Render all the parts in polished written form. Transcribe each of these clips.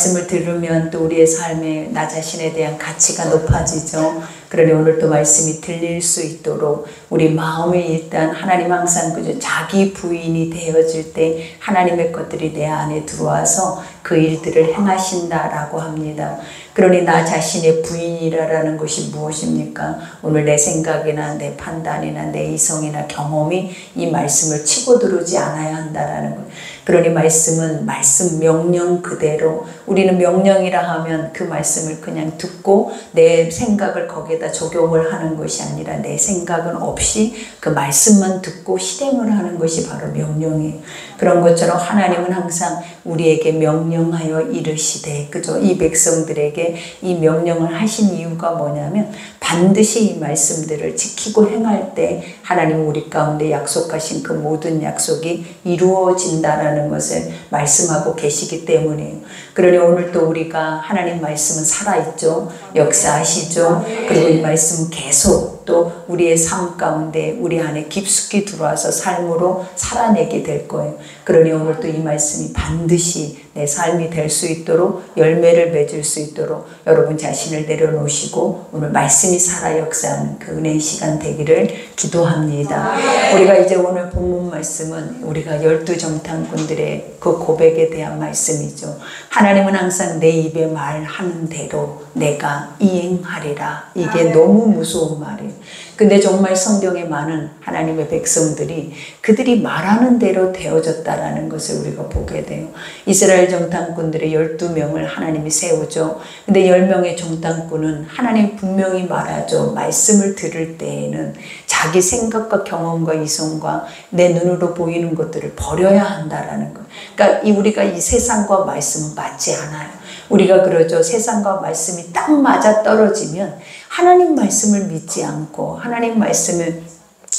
말씀을 들으면 또 우리의 삶에 나 자신에 대한 가치가 높아지죠. 그러니 오늘 또 말씀이 들릴 수 있도록 우리 마음이 일단 하나님 항상 그저 자기 부인이 되어질 때 하나님의 것들이 내 안에 들어와서 그 일들을 행하신다라고 합니다. 그러니 나 자신의 부인이라는 것이 무엇입니까? 오늘 내 생각이나 내 판단이나 내 이성이나 경험이 이 말씀을 치고 들어오지 않아야 한다라는 것. 그러니 말씀은 말씀 명령 그대로, 우리는 명령이라 하면 그 말씀을 그냥 듣고 내 생각을 거기에다 적용을 하는 것이 아니라 내 생각은 없이 그 말씀만 듣고 실행을 하는 것이 바로 명령이에요. 그런 것처럼 하나님은 항상 우리에게 명령하여 이르시되, 그죠? 이 백성들에게 이 명령을 하신 이유가 뭐냐면 반드시 이 말씀들을 지키고 행할 때 하나님 우리 가운데 약속하신 그 모든 약속이 이루어진다라는 것을 말씀하고 계시기 때문이에요. 그러니 오늘 또 우리가 하나님 말씀은 살아있죠. 역사하시죠. 그리고 이 말씀은 계속 또 우리의 삶 가운데 우리 안에 깊숙이 들어와서 삶으로 살아내게 될 거예요. 그러니 오늘 또 이 말씀이 반드시 내 삶이 될 수 있도록 열매를 맺을 수 있도록 여러분 자신을 내려놓으시고 오늘 말씀이 살아 역사하는 그 은혜의 시간 되기를 기도합니다. 우리가 이제 오늘 본문 말씀은 우리가 12정탐꾼들의 그 고백에 대한 말씀이죠. 하나님은 항상 내 입에 말하는 대로 내가 이행하리라. 이게 너무 무서운 말이에요. 근데 정말 성경에 많은 하나님의 백성들이 그들이 말하는 대로 되어졌다라는 것을 우리가 보게 돼요. 이스라엘 정탐꾼들의 12명을 하나님이 세우죠. 근데 10명의 정탐꾼은 하나님 분명히 말하죠. 말씀을 들을 때에는 자기 생각과 경험과 이성과 내 눈으로 보이는 것들을 버려야 한다라는 거. 그러니까 우리가 이 세상과 말씀은 맞지 않아요. 우리가 그러죠. 세상과 말씀이 딱 맞아 떨어지면 하나님 말씀을 믿지 않고 하나님 말씀을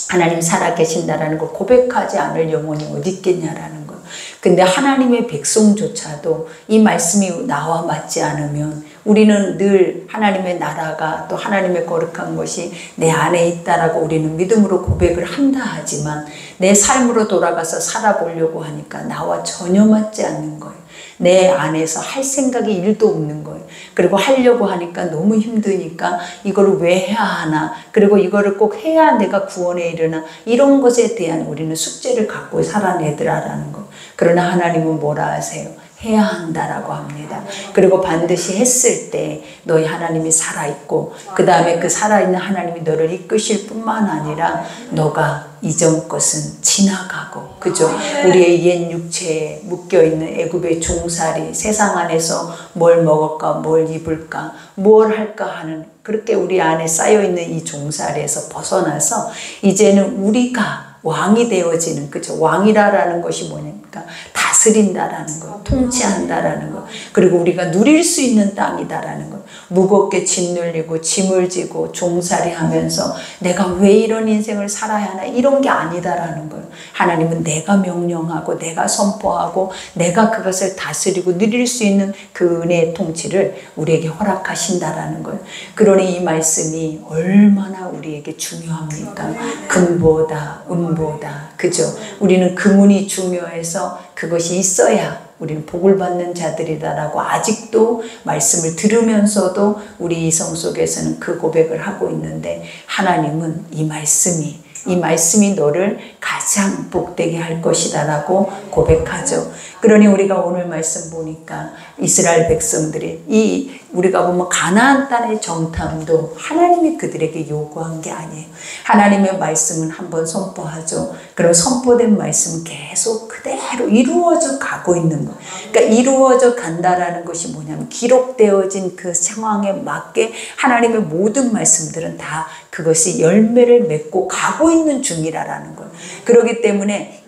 하나님 살아계신다라는 걸 고백하지 않을 영혼이 어디 있겠냐라는 거. 근데 하나님의 백성조차도 이 말씀이 나와 맞지 않으면 우리는 늘 하나님의 나라가 또 하나님의 거룩한 것이 내 안에 있다라고 우리는 믿음으로 고백을 한다 하지만 내 삶으로 돌아가서 살아보려고 하니까 나와 전혀 맞지 않는 거예요. 내 안에서 할 생각이 1도 없는 거예요. 그리고 하려고 하니까 너무 힘드니까 이걸 왜 해야 하나, 그리고 이거를 꼭 해야 내가 구원에 이르나, 이런 것에 대한 우리는 숙제를 갖고 살아내더라라는 거. 그러나 하나님은 뭐라 하세요? 해야 한다라고 합니다. 그리고 반드시 했을 때 너희 하나님이 살아있고 그 다음에 그 살아있는 하나님이 너를 이끄실 뿐만 아니라 너가 이전 것은 지나가고, 그죠? 우리의 옛 육체에 묶여있는 애굽의 종살이, 세상 안에서 뭘 먹을까, 뭘 입을까, 뭘 할까 하는 그렇게 우리 안에 쌓여있는 이 종살이에서 벗어나서 이제는 우리가 왕이 되어지는, 그죠? 왕이라는 것이 뭐냐니까 다스린다라는 거, 통치한다라는 거, 그리고 우리가 누릴 수 있는 땅이다라는 거. 무겁게 짓눌리고 짐을 지고 종살이 하면서 내가 왜 이런 인생을 살아야 하나, 이런 게 아니다라는 거예요. 하나님은 내가 명령하고 내가 선포하고 내가 그것을 다스리고 누릴 수 있는 그 은혜의 통치를 우리에게 허락하신다라는 거예요. 그러니 이 말씀이 얼마나 우리에게 중요합니까? 금보다 은보다, 그죠? 우리는 금운이 중요해서 그것이 있어야 우리는 복을 받는 자들이다라고 아직도 말씀을 들으면서도 우리 이성 속에서는 그 고백을 하고 있는데, 하나님은 이 말씀이 너를 가장 복되게 할 것이다라고 고백하죠. 그러니 우리가 오늘 말씀 보니까 이스라엘 백성들이 우리가 보면 가나안 땅의 정탐도 하나님이 그들에게 요구한 게 아니에요. 하나님의 말씀은 한번 선포하죠. 그럼 선포된 말씀은 계속 그대로 이루어져 가고 있는 거예요. 그러니까 이루어져 간다라는 것이 뭐냐면 기록되어진 그 상황에 맞게 하나님의 모든 말씀들은 다 그것이 열매를 맺고 가고 있는 중이라는 거예요. 그렇기 때문에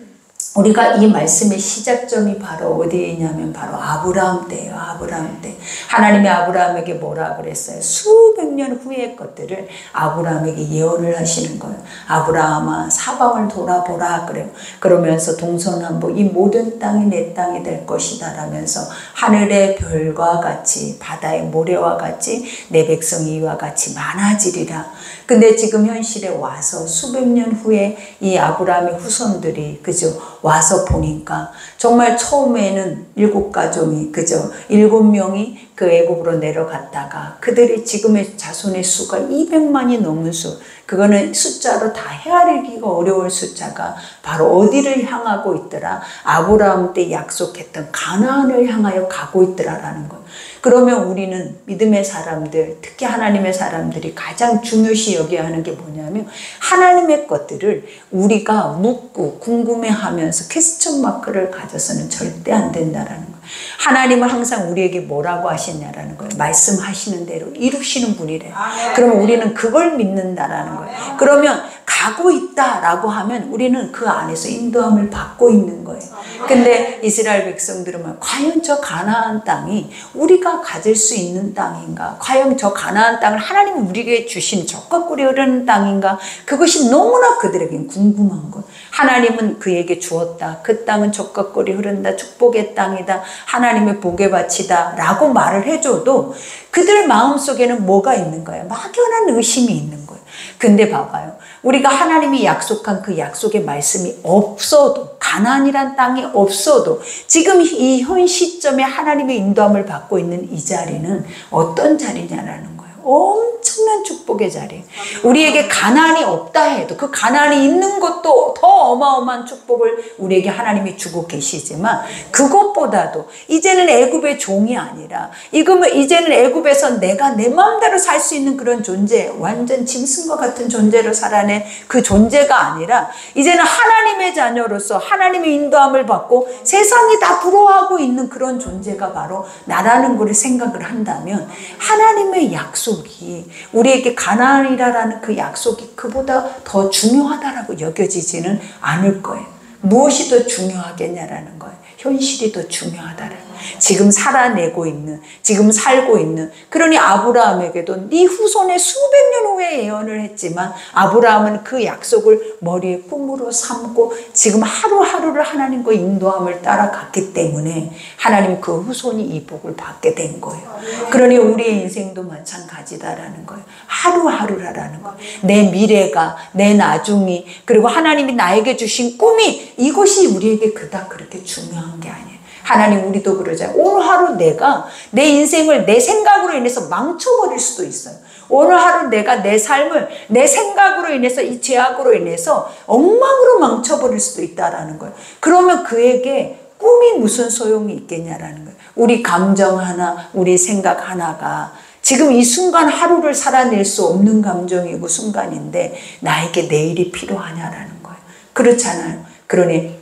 우리가 이 말씀의 시작점이 바로 어디에 있냐면 바로 아브라함 때예요. 아브라함 때. 하나님이 아브라함에게 뭐라 그랬어요? 수백 년 후의 것들을 아브라함에게 예언을 하시는 거예요. 아브라함아, 사방을 돌아보라 그래요. 그러면서 동서남북 이 모든 땅이 내 땅이 될 것이다 라면서 하늘의 별과 같이 바다의 모래와 같이 내 백성이 이와 같이 많아지리라. 근데 지금 현실에 와서 수백 년 후에 이 아브라함의 후손들이, 그죠? 와서 보니까 정말 처음에는 7가족이, 그죠? 7명이 그 애굽으로 내려갔다가 그들이 지금의 자손의 수가 200만이 넘은 수, 그거는 숫자로 다 헤아리기가 어려울 숫자가 바로 어디를 향하고 있더라? 아브라함 때 약속했던 가나안을 향하여 가고 있더라라는 거예요. 그러면 우리는 믿음의 사람들, 특히 하나님의 사람들이 가장 중요시 여겨야 하는 게 뭐냐면 하나님의 것들을 우리가 묻고 궁금해하면서 퀘스천 마크를 가져서는 절대 안 된다라는 거예요. 하나님은 항상 우리에게 뭐라고 하시냐라는 거예요. 말씀하시는 대로 이루시는 분이래요. 그러면 우리는 그걸 믿는다라는 거예요. 그러면 가고 있다라고 하면 우리는 그 안에서 인도함을 받고 있는 거예요. 근데 이스라엘 백성들은 과연 저 가나안 땅이 우리가 가질 수 있는 땅인가? 과연 저 가나안 땅을 하나님이 우리에게 주신 적과 꿀이 흐르는 땅인가? 그것이 너무나 그들에겐 궁금한 거예요. 하나님은 그에게 주었다. 그 땅은 적과 꿀이 흐른다. 축복의 땅이다. 하나님의 복의 밭이다. 라고 말을 해줘도 그들 마음속에는 뭐가 있는 거예요? 막연한 의심이 있는 거예요. 근데 봐봐요. 우리가 하나님이 약속한 그 약속의 말씀이 없어도, 가나안이란 땅이 없어도 지금 이 현 시점에 하나님의 인도함을 받고 있는 이 자리는 어떤 자리냐라는 거예요. 엄청난 축복의 자리. 우리에게 가나안이 없다 해도 그 가나안이 있는 것도 더 어마어마한 축복을 우리에게 하나님이 주고 계시지만 그것보다도 이제는 애굽의 종이 아니라 이제는 애굽에서 내가 내 마음대로 살 수 있는 그런 존재, 완전 짐승과 같은 존재로 살아낸 그 존재가 아니라 이제는 하나님의 자녀로서 하나님의 인도함을 받고 세상이 다 부러워하고 있는 그런 존재가 바로 나라는 걸 생각을 한다면 하나님의 약속이 우리에게 가나안이라는 그 약속이 그보다 더 중요하다라고 여겨지지는 않을 거예요. 무엇이 더 중요하겠냐라는 거예요. 현실이 더 중요하다라는 거예요. 지금 살아내고 있는, 지금 살고 있는. 그러니 아브라함에게도 네 후손의 수백 년 후에 예언을 했지만 아브라함은 그 약속을 머리에 꿈으로 삼고 지금 하루하루를 하나님과 인도함을 따라갔기 때문에 하나님 그 후손이 이 복을 받게 된 거예요. 그러니 우리의 인생도 마찬가지다라는 거예요. 하루하루라는 거예요. 내 미래가, 내 나중이, 그리고 하나님이 나에게 주신 꿈이 이것이 우리에게 그닥 그렇게 중요한 게 아니에요. 하나님 우리도 그러잖아요. 오늘 하루 내가 내 인생을 내 생각으로 인해서 망쳐버릴 수도 있어요. 오늘 하루 내가 내 삶을 내 생각으로 인해서 이 죄악으로 인해서 엉망으로 망쳐버릴 수도 있다라는 거예요. 그러면 그에게 꿈이 무슨 소용이 있겠냐라는 거예요. 우리 감정 하나, 우리 생각 하나가 지금 이 순간 하루를 살아낼 수 없는 감정이고 순간인데 나에게 내일이 필요하냐라는 거예요. 그렇잖아요. 그러니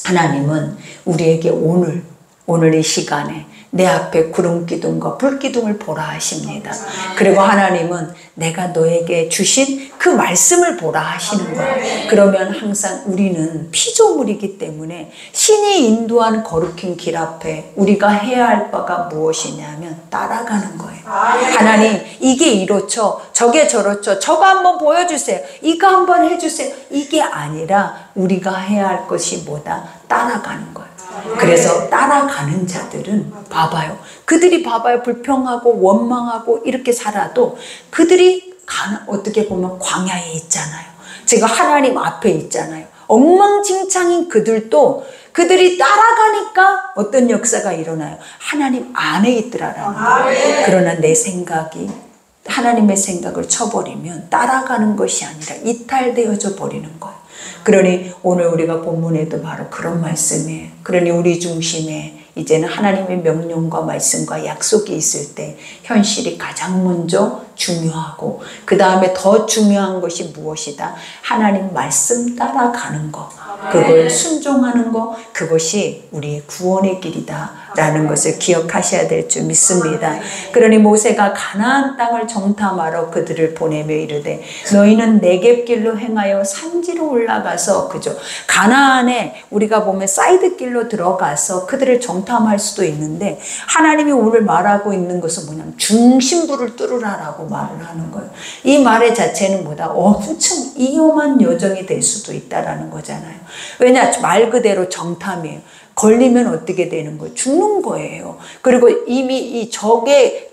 하나님은 우리에게 오늘 이 시간에 내 앞에 구름기둥과 불기둥을 보라 하십니다. 그리고 하나님은 내가 너에게 주신 그 말씀을 보라 하시는 거예요. 그러면 항상 우리는 피조물이기 때문에 신이 인도한 거룩한 길 앞에 우리가 해야 할 바가 무엇이냐면 따라가는 거예요. 하나님 이게 이렇죠. 저게 저렇죠. 저거 한번 보여주세요. 이거 한번 해주세요. 이게 아니라 우리가 해야 할 것이 뭐다? 따라가는 거예요. 그래서 따라가는 자들은 봐봐요. 그들이 봐봐요. 불평하고 원망하고 이렇게 살아도 그들이 어떻게 보면 광야에 있잖아요. 지금 하나님 앞에 있잖아요. 엉망진창인 그들도 그들이 따라가니까 어떤 역사가 일어나요. 하나님 안에 있더라라는 거예요. 그러나 내 생각이 하나님의 생각을 쳐버리면 따라가는 것이 아니라 이탈되어져 버리는 거예요. 그러니 오늘 우리가 본문에도 바로 그런 말씀이에요. 그러니 우리 중심에 이제는 하나님의 명령과 말씀과 약속이 있을 때 현실이 가장 먼저 중요하고 그 다음에 더 중요한 것이 무엇이다? 하나님 말씀 따라가는 것, 그걸 순종하는 것, 그것이 우리의 구원의 길이다 라는 것을 기억하셔야 될 줄 믿습니다. 그러니 모세가 가나안 땅을 정탐하러 그들을 보내며 이르되 너희는 네겝길로 행하여 산지로 올라가서 그죠? 가나안에 우리가 보면 사이드길로 들어가서 그들을 정탐할 수도 있는데 하나님이 오늘 말하고 있는 것은 뭐냐면 중심부를 뚫으라라고 말을 하는 거예요. 이 말의 자체는 뭐다? 엄청 위험한 여정이 될 수도 있다라는 거잖아요. 왜냐? 말 그대로 정탐이에요. 걸리면 어떻게 되는 거예요? 죽는 거예요. 그리고 이미 이 적군의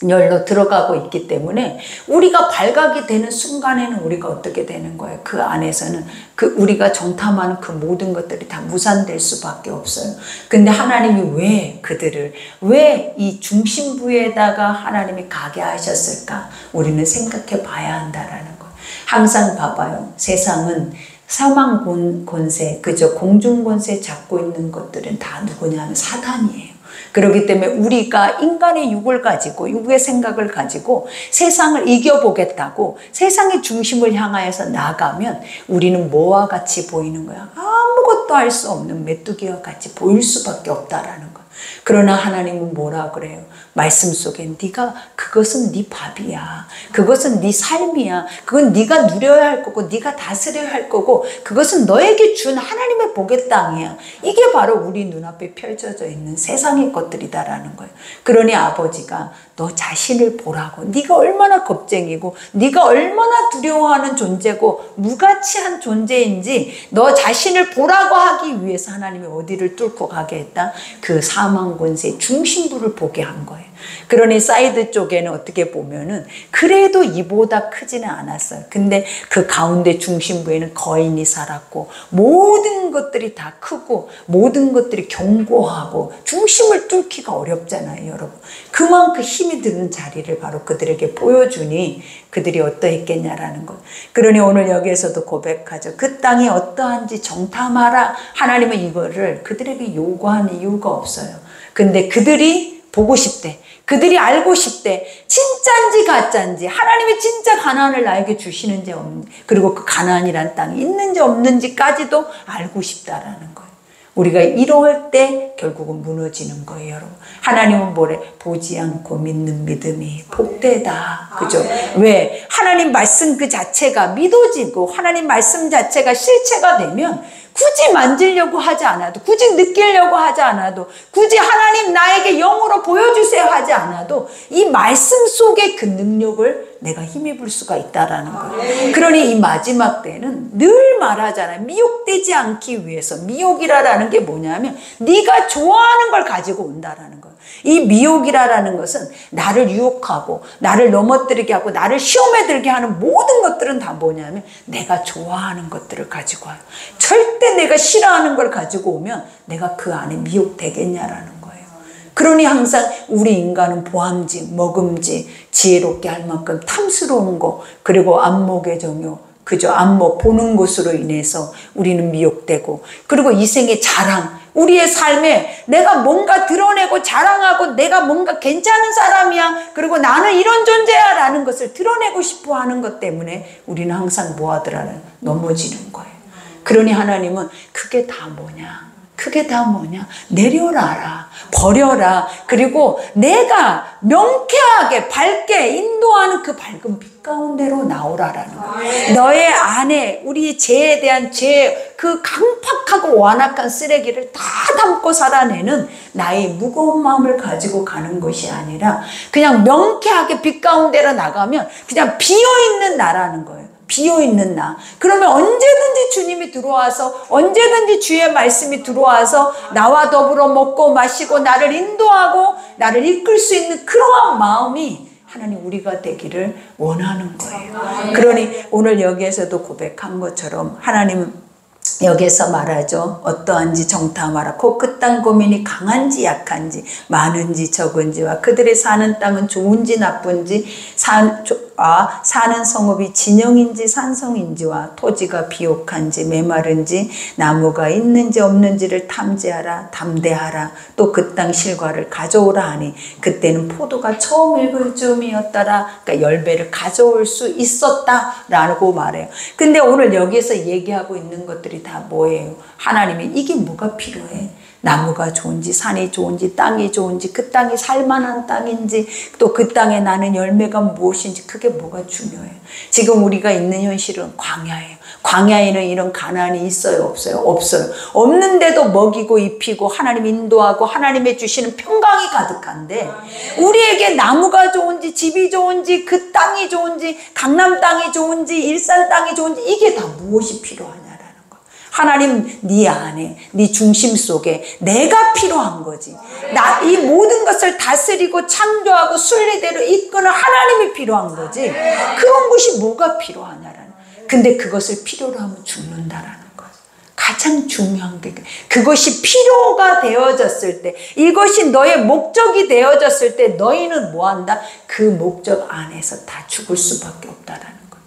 열로 들어가고 있기 때문에 우리가 발각이 되는 순간에는 우리가 어떻게 되는 거예요? 그 안에서는 우리가 정탐하는 그 모든 것들이 다 무산될 수밖에 없어요. 근데 하나님이 왜 이 중심부에다가 하나님이 가게 하셨을까? 우리는 생각해 봐야 한다라는 거예요. 항상 봐봐요. 세상은 사망 권세, 그저 공중 권세 잡고 있는 것들은 다 누구냐면 사단이에요. 그렇기 때문에 우리가 인간의 육을 가지고 육의 생각을 가지고 세상을 이겨보겠다고 세상의 중심을 향하여서 나가면 우리는 뭐와 같이 보이는 거야? 아무것도 할 수 없는 메뚜기와 같이 보일 수밖에 없다라는 거야. 그러나 하나님은 뭐라 그래요? 말씀 속에 그것은 네 밥이야. 그것은 네 삶이야. 그건 네가 누려야 할 거고 네가 다스려야 할 거고 그것은 너에게 준 하나님의 복의 땅이야. 이게 바로 우리 눈앞에 펼쳐져 있는 세상의 것들이다라는 거예요. 그러니 아버지가 너 자신을 보라고. 네가 얼마나 겁쟁이고 네가 얼마나 두려워하는 존재고 무가치한 존재인지 너 자신을 보라고 하기 위해서 하나님이 어디를 뚫고 가게 했다? 그 사망 권세의 중심부를 보게 한 거예요. 그러니 사이드 쪽에는 어떻게 보면은 그래도 이보다 크지는 않았어요. 근데 그 가운데 중심부에는 거인이 살았고 모든 것들이 다 크고 모든 것들이 견고하고 중심을 뚫기가 어렵잖아요, 여러분. 그만큼 힘이 드는 자리를 바로 그들에게 보여주니 그들이 어떠했겠냐라는 것. 그러니 오늘 여기에서도 고백하죠. 그 땅이 어떠한지 정탐하라. 하나님은 이거를 그들에게 요구한 이유가 없어요. 근데 그들이 보고 싶대. 그들이 알고 싶대. 진짜인지 가짜인지 하나님이 진짜 가나안을 나에게 주시는지 없는지 그리고 그 가나안이란 땅이 있는지 없는지까지도 알고 싶다라는 거예요. 우리가 이럴 때 결국은 무너지는 거예요, 여러분. 하나님은 뭐래? 보지 않고 믿는 믿음이 복되다. 그죠? 왜? 하나님 말씀 그 자체가 믿어지고 하나님 말씀 자체가 실체가 되면 굳이 만지려고 하지 않아도 굳이 느끼려고 하지 않아도 굳이 하나님 나에게 영으로 보여주세요 하지 않아도 이 말씀 속에 그 능력을 내가 힘입을 수가 있다라는 거예요. 그러니 이 마지막 때는 늘 말하잖아요. 미혹되지 않기 위해서. 미혹이라는 게 뭐냐면 네가 좋아하는 걸 가지고 온다라는 거예요. 이 미혹이라는 것은 나를 유혹하고 나를 넘어뜨리게 하고 나를 시험에 들게 하는 모든 것들은 다 뭐냐면 내가 좋아하는 것들을 가지고 와요. 절대 내가 싫어하는 걸 가지고 오면 내가 그 안에 미혹되겠냐라는 거예요. 그러니 항상 우리 인간은 보암지, 먹음지, 지혜롭게 할 만큼 탐스러운 거, 그리고 안목의 정욕, 그저 안목 보는 것으로 인해서 우리는 미혹되고, 그리고 이 생의 자랑, 우리의 삶에 내가 뭔가 드러내고 자랑하고 내가 뭔가 괜찮은 사람이야, 그리고 나는 이런 존재야 라는 것을 드러내고 싶어 하는 것 때문에 우리는 항상 뭐 하더라는 넘어지는 거예요. 그러니 하나님은 그게 다 뭐냐? 그게 다 뭐냐? 내려놔라. 버려라. 그리고 내가 명쾌하게 밝게 인도하는 그 밝은 빛 가운데로 나오라라는 거예요. 너의 안에 우리 죄에 대한 그 강팍하고 완악한 쓰레기를 다 담고 살아내는 나의 무거운 마음을 가지고 가는 것이 아니라 그냥 명쾌하게 빛 가운데로 나가면 그냥 비어있는 나라는 거예요. 비어있는 나. 그러면 언제든지 주님이 들어와서 언제든지 주의 말씀이 들어와서 나와 더불어 먹고 마시고 나를 인도하고 나를 이끌 수 있는 그러한 마음이 하나님 우리가 되기를 원하는 거예요. 그러니 오늘 여기에서도 고백한 것처럼 하나님은 여기서 말하죠. 어떠한지 정탐하라. 곧 그 땅 고민이 강한지 약한지 많은지 적은지와 그들의 사는 땅은 좋은지 나쁜지 사는 성읍이 진영인지 산성인지와 토지가 비옥한지 메마른지 나무가 있는지 없는지를 탐지하라. 담대하라. 또 그 땅 실과를 가져오라 하니 그때는 포도가 처음 익을 즈음이었더라. 그러니까 열매를 가져올 수 있었다라고 말해요. 근데 오늘 여기에서 얘기하고 있는 것들이 다 뭐예요? 하나님이 이게 뭐가 필요해? 나무가 좋은지 산이 좋은지 땅이 좋은지 그 땅이 살만한 땅인지 또 그 땅에 나는 열매가 무엇인지 그게 뭐가 중요해요. 지금 우리가 있는 현실은 광야예요. 광야에는 이런 가난이 있어요? 없어요? 없어요. 없는데도 먹이고 입히고 하나님 인도하고 하나님의 주시는 평강이 가득한데 우리에게 나무가 좋은지 집이 좋은지 그 땅이 좋은지 강남 땅이 좋은지 일산 땅이 좋은지 이게 다 무엇이 필요하냐라는 거. 하나님 네 안에 네 중심 속에 내가 필요한 거지. 나 이 모든 것을 다스리고 창조하고 순리대로 이끄는 하나님이 필요한 거지. 그런 것이 뭐가 필요하냐라는. 근데 그것을 필요로 하면 죽는다라는 거. 가장 중요한 게 그것이 필요가 되어졌을 때, 이것이 너의 목적이 되어졌을 때 너희는 뭐한다? 그 목적 안에서 다 죽을 수밖에 없다라는 거.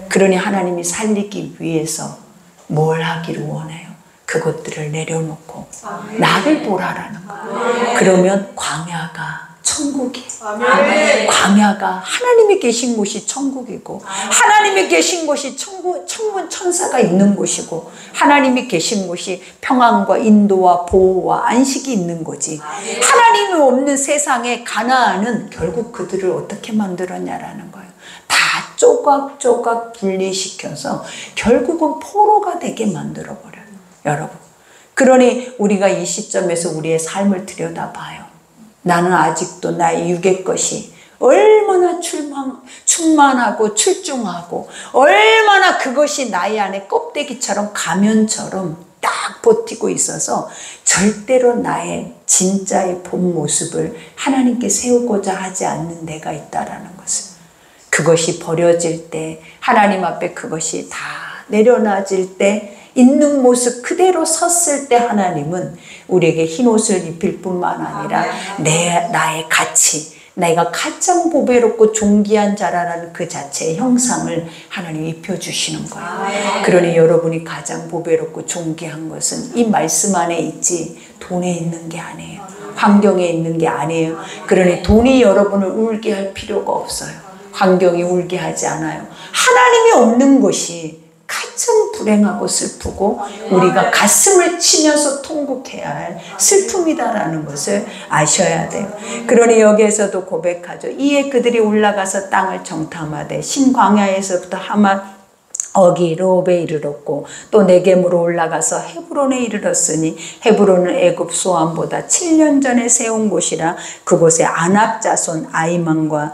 그러니 하나님이 살리기 위해서 뭘 하기를 원해요? 그것들을 내려놓고 나를 보라라는 거예요. 그러면 광야가 천국이에요. 광야가 하나님이 계신 곳이 천국이고, 하나님이 계신 곳이 천문 천사가 있는 곳이고, 하나님이 계신 곳이 평안과 인도와 보호와 안식이 있는 거지. 하나님이 없는 세상에 가나안은 결국 그들을 어떻게 만들었냐라는 거예요. 다 조각조각 분리시켜서 결국은 포로가 되게 만들어버려요. 여러분, 그러니 우리가 이 시점에서 우리의 삶을 들여다봐요. 나는 아직도 나의 육의 것이 얼마나 충만하고 출중하고, 얼마나 그것이 나의 안에 껍데기처럼 가면처럼 딱 버티고 있어서 절대로 나의 진짜의 본 모습을 하나님께 세우고자 하지 않는 내가 있다라는 것을. 그것이 버려질 때, 하나님 앞에 그것이 다 내려놔질 때, 있는 모습 그대로 섰을 때 하나님은 우리에게 흰 옷을 입힐 뿐만 아니라 나의 가치, 내가 가장 보배롭고 존귀한 자라는 그 자체의 형상을 하나님이 입혀주시는 거예요. 그러니 여러분이 가장 보배롭고 존귀한 것은 이 말씀 안에 있지 돈에 있는 게 아니에요. 환경에 있는 게 아니에요. 그러니 돈이 여러분을 울게 할 필요가 없어요. 환경이 울게 하지 않아요. 하나님이 없는 것이 가장 불행하고 슬프고 우리가 가슴을 치면서 통곡해야 할 슬픔이다라는 것을 아셔야 돼요. 그러니 여기에서도 고백하죠. 이에 그들이 올라가서 땅을 정탐하되 신광야에서부터 하맛 어기로베에 이르렀고 또 네겜으로 올라가서 헤브론에 이르렀으니 헤브론은 애굽 소안보다 7년 전에 세운 곳이라 그곳에 아낙 자손 아이만과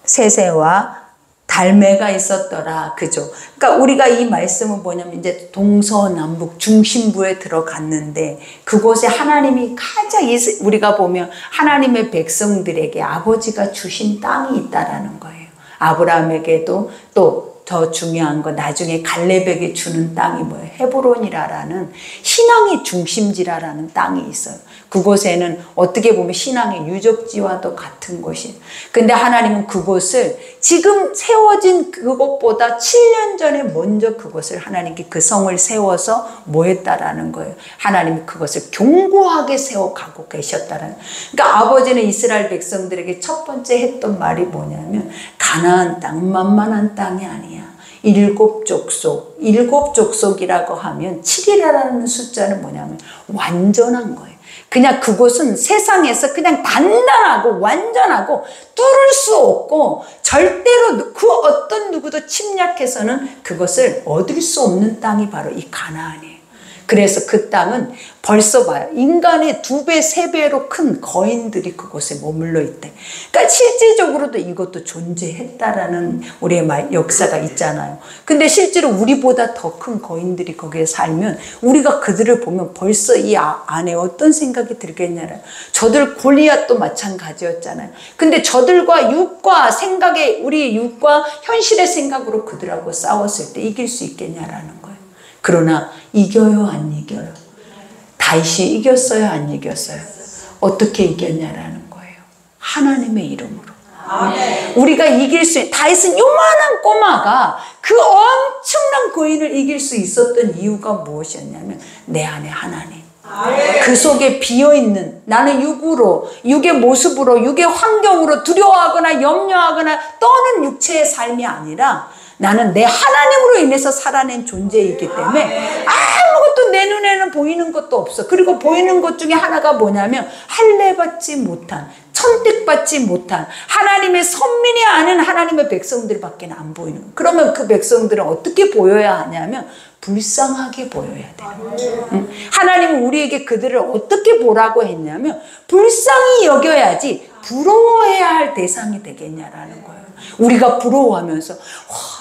세세와 달매가 있었더라. 그죠? 그러니까 우리가 이 말씀은 뭐냐면 이제 동서남북 중심부에 들어갔는데 그곳에 하나님이 가장 우리가 보면 하나님의 백성들에게 아버지가 주신 땅이 있다라는 거예요. 아브라함에게도 또 더 중요한 건 나중에 갈렙에게 주는 땅이 뭐예요? 헤브론이라는 신앙의 중심지라라는 땅이 있어요. 그곳에는 어떻게 보면 신앙의 유적지와도 같은 곳이에요. 근데 하나님은 그곳을 지금 세워진 그것보다 7년 전에 먼저 그곳을 하나님께 그 성을 세워서 뭐 했다라는 거예요. 하나님이 그것을 견고하게 세워가고 계셨다라는. 그러니까 아버지는 이스라엘 백성들에게 첫 번째 했던 말이 뭐냐면 가나안 땅 만만한 땅이 아니야. 일곱 족속이라고 하면 7이라는 숫자는 뭐냐면 완전한 거예요. 그냥 그곳은 세상에서 그냥 단단하고 완전하고 뚫을 수 없고 절대로 그 어떤 누구도 침략해서는 그것을 얻을 수 없는 땅이 바로 이 가나안이에요. 그래서 그 땅은 벌써 봐요. 인간의 2배, 3배로 큰 거인들이 그곳에 머물러 있대. 그러니까 실질적으로도 이것도 존재했다라는 우리의 역사가 있잖아요. 근데 실제로 우리보다 더 큰 거인들이 거기에 살면 우리가 그들을 보면 벌써 이 안에 어떤 생각이 들겠냐라요. 저들 골리앗도 마찬가지였잖아요. 근데 저들과 육과 생각에 우리 육과 현실의 생각으로 그들하고 싸웠을 때 이길 수 있겠냐라는 거예요. 그러나 이겨요, 안 이겨요? 다윗이 이겼어요, 안 이겼어요? 어떻게 이겼냐라는 거예요. 하나님의 이름으로. 아멘. 우리가 이길 수 있는, 다윗은 요만한 꼬마가 그 엄청난 거인을 이길 수 있었던 이유가 무엇이었냐면 내 안에 하나님. 아멘. 그 속에 비어있는 나는 육의 모습으로 육의 환경으로 두려워하거나 염려하거나 떠는 육체의 삶이 아니라 나는 내 하나님으로 인해서 살아낸 존재이기 때문에 아무것도 내 눈에는 보이는 것도 없어. 그리고 보이는 것 중에 하나가 뭐냐면 할례받지 못한 선택받지 못한 하나님의 선민이 아닌 하나님의 백성들밖에 안 보이는 거예요. 그러면 그 백성들은 어떻게 보여야 하냐면 불쌍하게 보여야 돼요. 하나님은 우리에게 그들을 어떻게 보라고 했냐면 불쌍히 여겨야지 부러워해야 할 대상이 되겠냐라는 거예요. 우리가 부러워하면서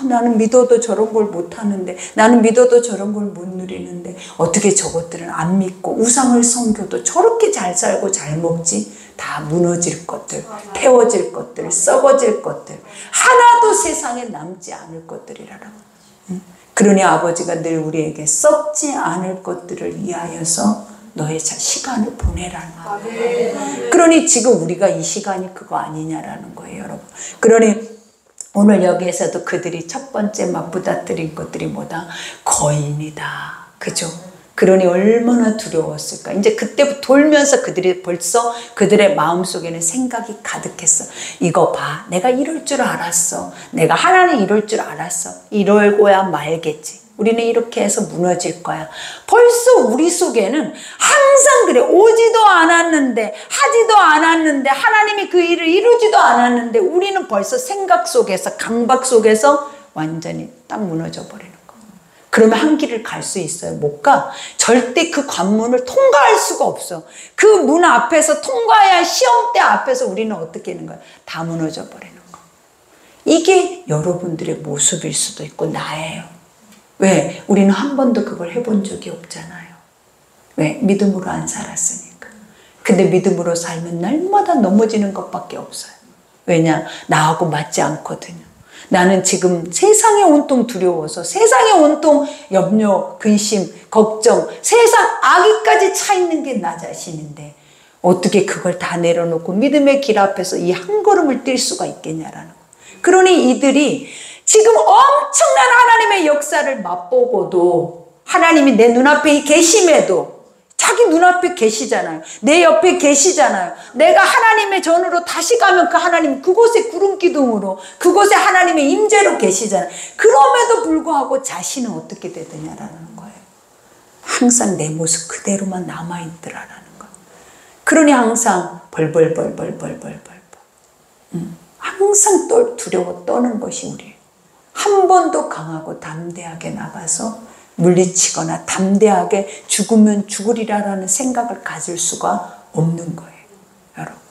나는 믿어도 저런 걸 못하는데, 나는 믿어도 저런 걸 못 누리는데 어떻게 저것들은 안 믿고 우상을 섬겨도 저렇게 잘 살고 잘 먹지? 다 무너질 것들, 태워질 것들, 썩어질 것들, 하나도 세상에 남지 않을 것들이라고. 그러니 아버지가 늘 우리에게 썩지 않을 것들을 위하여서 너의 시간을 보내라는 거예요. 그러니 지금 우리가 이 시간이 그거 아니냐라는 거예요, 여러분. 그러니 오늘 여기에서도 그들이 첫 번째 맞부닥뜨린 것들이 뭐다? 거인이다. 그죠? 그러니 얼마나 두려웠을까. 이제 그때 돌면서 그들이 벌써 그들의 마음속에는 생각이 가득했어. 이거 봐. 내가 이럴 줄 알았어. 내가 하나님 이럴 줄 알았어. 이러고야 말겠지. 우리는 이렇게 해서 무너질 거야. 벌써 우리 속에는 항상 그래. 오지도 않았는데, 하지도 않았는데, 하나님이 그 일을 이루지도 않았는데 우리는 벌써 생각 속에서, 강박 속에서 완전히 딱 무너져 버리는 거야. 그러면 한 길을 갈 수 있어요? 못 가. 절대 그 관문을 통과할 수가 없어. 그 문 앞에서 통과해야 시험대 앞에서 우리는 어떻게 하는 거야? 다 무너져 버리는 거야. 이게 여러분들의 모습일 수도 있고 나예요. 왜? 우리는 한 번도 그걸 해본 적이 없잖아요. 왜? 믿음으로 안 살았으니까. 근데 믿음으로 살면 날마다 넘어지는 것밖에 없어요. 왜냐? 나하고 맞지 않거든요. 나는 지금 세상에 온통 두려워서, 세상에 온통 염려, 근심, 걱정, 세상 악의까지 차 있는 게 나 자신인데 어떻게 그걸 다 내려놓고 믿음의 길 앞에서 이 한 걸음을 뛸 수가 있겠냐라는 거예요. 그러니 이들이 지금 엄청난 하나님의 역사를 맛보고도, 하나님이 내 눈앞에 계심에도, 자기 눈앞에 계시잖아요. 내 옆에 계시잖아요. 내가 하나님의 전으로 다시 가면 그 하나님 그곳에 구름 기둥으로, 그곳에 하나님의 임재로 계시잖아요. 그럼에도 불구하고 자신은 어떻게 되느냐라는 거예요. 항상 내 모습 그대로만 남아있더라라는 거예요. 그러니 항상 벌벌벌벌벌벌벌 항상 두려워 떠는 것이 우리예요. 한 번도 강하고 담대하게 나가서 물리치거나 담대하게 죽으면 죽으리라라는 생각을 가질 수가 없는 거예요, 여러분.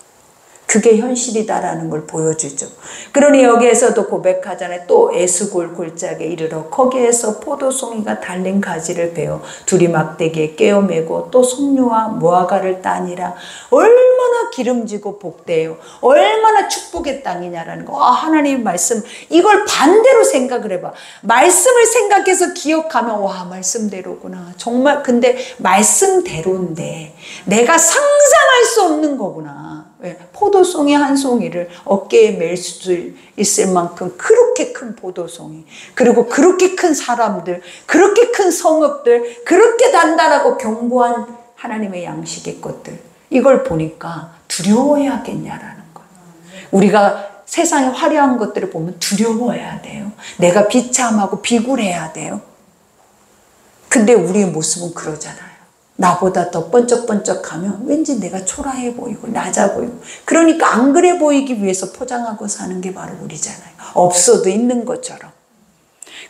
그게 현실이다라는 걸 보여주죠. 그러니 여기에서도 고백하잖아요. 또 에스골 골짜기에 이르러 거기에서 포도송이가 달린 가지를 베어 둘이 막대기에 꿰어매고 또 석류와 무화과를 따니라. 얼마나 기름지고 복되요, 얼마나 축복의 땅이냐라는 거. 하나님의 말씀, 이걸 반대로 생각을 해봐. 말씀을 생각해서 기억하면 와, 말씀대로구나. 정말. 근데 말씀대로인데 내가 상상할 수 없는 거구나. 왜? 포도송이 한 송이를 어깨에 멜 수 있을 만큼 그렇게 큰 포도송이, 그리고 그렇게 큰 사람들, 그렇게 큰 성읍들, 그렇게 단단하고 견고한 하나님의 양식의 것들, 이걸 보니까 두려워해야겠냐라는 거예요. 우리가 세상의 화려한 것들을 보면 두려워해야 돼요. 내가 비참하고 비굴해야 돼요. 근데 우리의 모습은 그러잖아요. 나보다 더 번쩍번쩍하면 왠지 내가 초라해 보이고 낮아 보이고, 그러니까 안 그래 보이기 위해서 포장하고 사는 게 바로 우리잖아요. 없어도 있는 것처럼.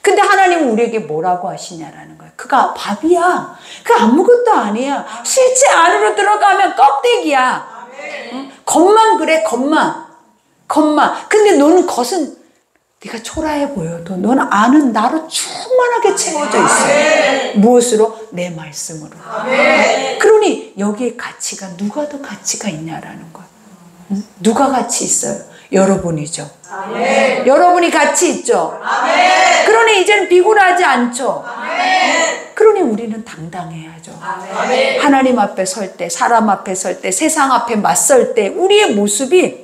근데 하나님은 우리에게 뭐라고 하시냐라는 거예요. 그가 밥이야. 그 아무것도 아니야. 실제 안으로 들어가면 껍데기야. 응? 겉만 그래, 겉만. 근데 너는 겉은 네가 초라해 보여도 너는 안은 나로 충만하게 채워져 있어요. 무엇으로? 내 말씀으로. 그러니 여기에 가치가, 누가 더 가치가 있냐라는 거예요. 응? 누가 가치 있어요? 여러분이죠. 아멘. 여러분이 가치 있죠. 아멘. 그러니 이제는 비굴하지 않죠. 아멘. 그러니 우리는 당당해야죠. 아멘. 하나님 앞에 설 때, 사람 앞에 설 때, 세상 앞에 맞설 때 우리의 모습이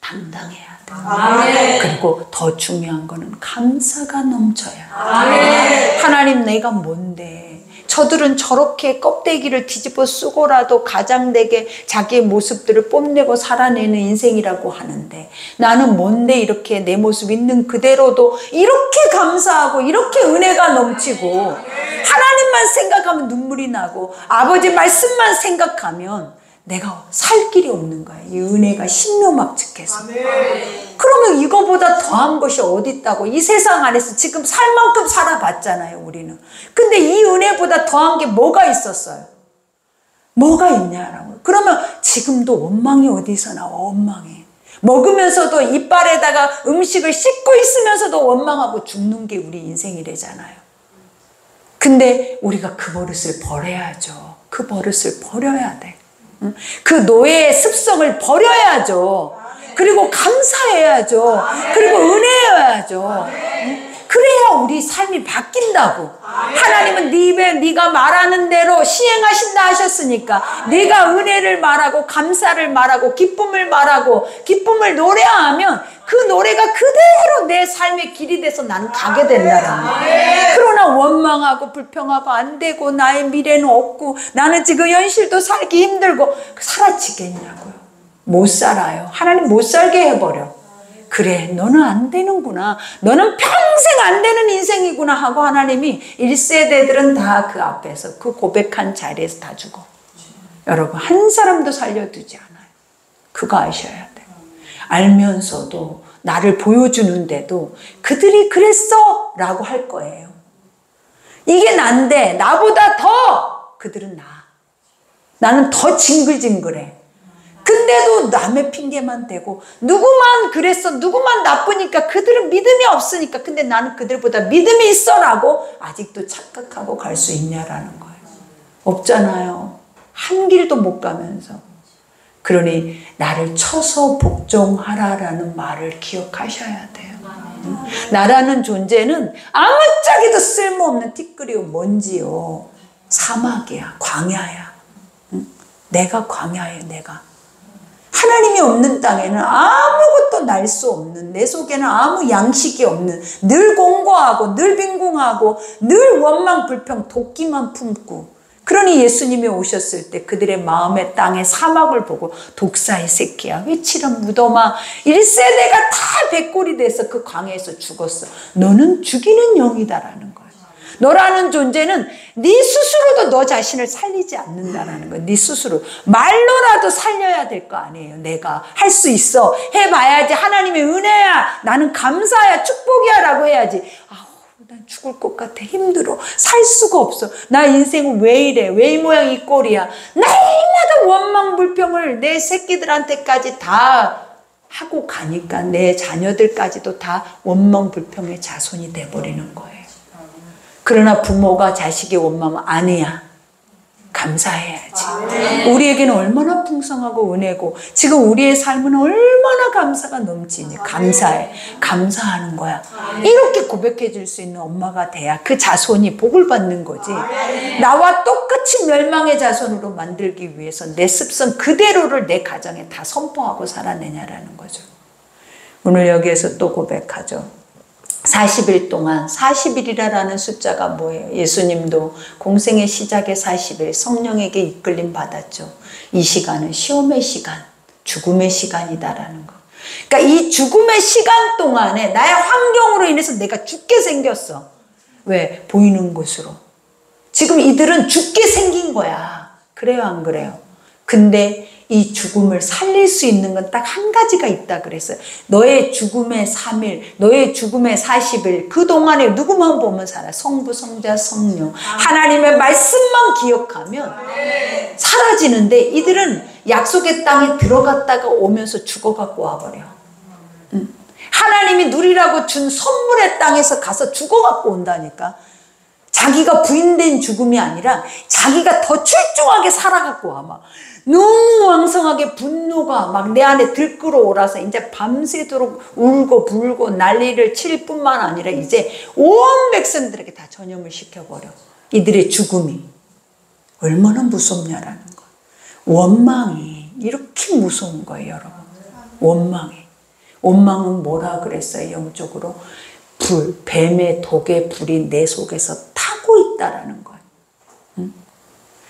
당당해야 돼요. 아멘. 그리고 더 중요한 거는 감사가 넘쳐야 돼요. 아멘. 하나님, 내가 뭔데 저들은 저렇게 껍데기를 뒤집어 쓰고라도 가장되게 자기의 모습들을 뽐내고 살아내는 인생이라고 하는데, 나는 뭔데 이렇게 내 모습 있는 그대로도 이렇게 감사하고 이렇게 은혜가 넘치고, 하나님만 생각하면 눈물이 나고 아버지 말씀만 생각하면 내가 살 길이 없는 거야. 이 은혜가 신묘막측해서. 그러면 이거보다 더한 것이 어디 있다고. 이 세상 안에서 지금 살 만큼 살아봤잖아요, 우리는. 근데 이 은혜보다 더한 게 뭐가 있었어요? 뭐가 있냐라고. 그러면 지금도 원망이 어디서 나와? 원망이. 먹으면서도 이빨에다가 음식을 씹고 있으면서도 원망하고 죽는 게 우리 인생이래잖아요. 근데 우리가 그 버릇을 버려야죠. 그 버릇을 버려야 돼. 그 노예의 습성을 버려야죠. 그리고 감사해야죠. 그리고 은혜해야죠. 그래야 우리 삶이 바뀐다고. 하나님은 네 입에 네가 말하는 대로 시행하신다 하셨으니까 네가 은혜를 말하고 감사를 말하고 기쁨을 말하고 기쁨을 노래하면 그 노래가 그대로 내 삶의 길이 돼서 나는 가게 된다라는 거예요. 그러나 원망하고 불평하고 안 되고 나의 미래는 없고 나는 지금 현실도 살기 힘들고 살아지겠냐고요. 못 살아요. 하나님 못 살게 해버려. 그래, 너는 안 되는구나. 너는 평생 안 되는 인생이구나 하고 하나님이 1세대들은 다 그 앞에서 그 고백한 자리에서 다 죽어. 여러분, 한 사람도 살려두지 않아요. 그거 아셔야 돼요. 알면서도 나를 보여주는데도 그들이 그랬어 라고 할 거예요. 이게 난데 나보다 더 그들은 나아. 나는 더 징글징글해. 근데도 남의 핑계만 대고 누구만 그랬어, 누구만 나쁘니까 그들은 믿음이 없으니까 근데 나는 그들보다 믿음이 있어라고 아직도 착각하고 갈 수 있냐라는 거예요. 없잖아요. 한 길도 못 가면서. 그러니 나를 쳐서 복종하라라는 말을 기억하셔야 돼요. 나라는 존재는 아무짝에도 쓸모없는 티끌이요 먼지요 사막이야, 광야야. 내가 광야예요. 내가 하나님이 없는 땅에는 아무것도 날 수 없는, 내 속에는 아무 양식이 없는, 늘 공고하고 늘 빈궁하고 늘 원망 불평 도끼만 품고. 그러니 예수님이 오셨을 때 그들의 마음의 땅에 사막을 보고 독사의 새끼야, 회칠한 무덤아, 1세대가 다 백골이 돼서 그 광야에서 죽었어. 너는 죽이는 영이다라는 거야. 너라는 존재는 네 스스로도 너 자신을 살리지 않는다라는 거야. 네 스스로 말로라도 살려야 될 거 아니에요. 내가 할 수 있어, 해봐야지, 하나님의 은혜야, 나는 감사야, 축복이야 라고 해야지. 난 죽을 것 같아, 힘들어, 살 수가 없어, 나 인생은 왜 이래, 왜 이 모양 이 꼴이야, 날마다 원망 불평을 내 새끼들한테까지 다 하고 가니까 내 자녀들까지도 다 원망 불평의 자손이 돼버리는 거예요. 그러나 부모가 자식의 원망은 아니야, 감사해야지. 우리에게는 얼마나 풍성하고 은혜고 지금 우리의 삶은 얼마나 감사가 넘치니 감사해, 감사하는 거야. 이렇게 고백해 줄 수 있는 엄마가 돼야 그 자손이 복을 받는 거지. 나와 똑같이 멸망의 자손으로 만들기 위해서 내 습성 그대로를 내 가정에 다 선포하고 살아내냐라는 거죠. 오늘 여기에서 또 고백하죠. 40일 동안, 40일이라는 숫자가 뭐예요? 예수님도 공생의 시작의 40일 성령에게 이끌림 받았죠. 이 시간은 시험의 시간, 죽음의 시간이다라는 거. 그러니까 이 죽음의 시간 동안에 나의 환경으로 인해서 내가 죽게 생겼어. 왜? 보이는 것으로. 지금 이들은 죽게 생긴 거야. 그래요, 안 그래요? 근데 이 죽음을 살릴 수 있는 건 딱 한 가지가 있다 그랬어요. 너의 죽음의 3일, 너의 죽음의 40일, 그동안에 누구만 보면 살아? 성부, 성자, 성령. 하나님의 말씀만 기억하면 사라지는데 이들은 약속의 땅에 들어갔다가 오면서 죽어갖고 와버려. 하나님이 누리라고 준 선물의 땅에서 가서 죽어갖고 온다니까. 자기가 부인된 죽음이 아니라 자기가 더 출중하게 살아갖고 와. 막 너무 왕성하게 분노가 막 내 안에 들끓어오라서 이제 밤새도록 울고 불고 난리를 칠 뿐만 아니라 이제 온 백성들에게 다 전염을 시켜버려. 이들의 죽음이 얼마나 무섭냐라는 거예요. 원망이 이렇게 무서운 거예요, 여러분. 원망이. 원망은 뭐라 그랬어요, 영적으로? 불, 뱀의 독의 불이 내 속에서 타고 있다라는 거예요.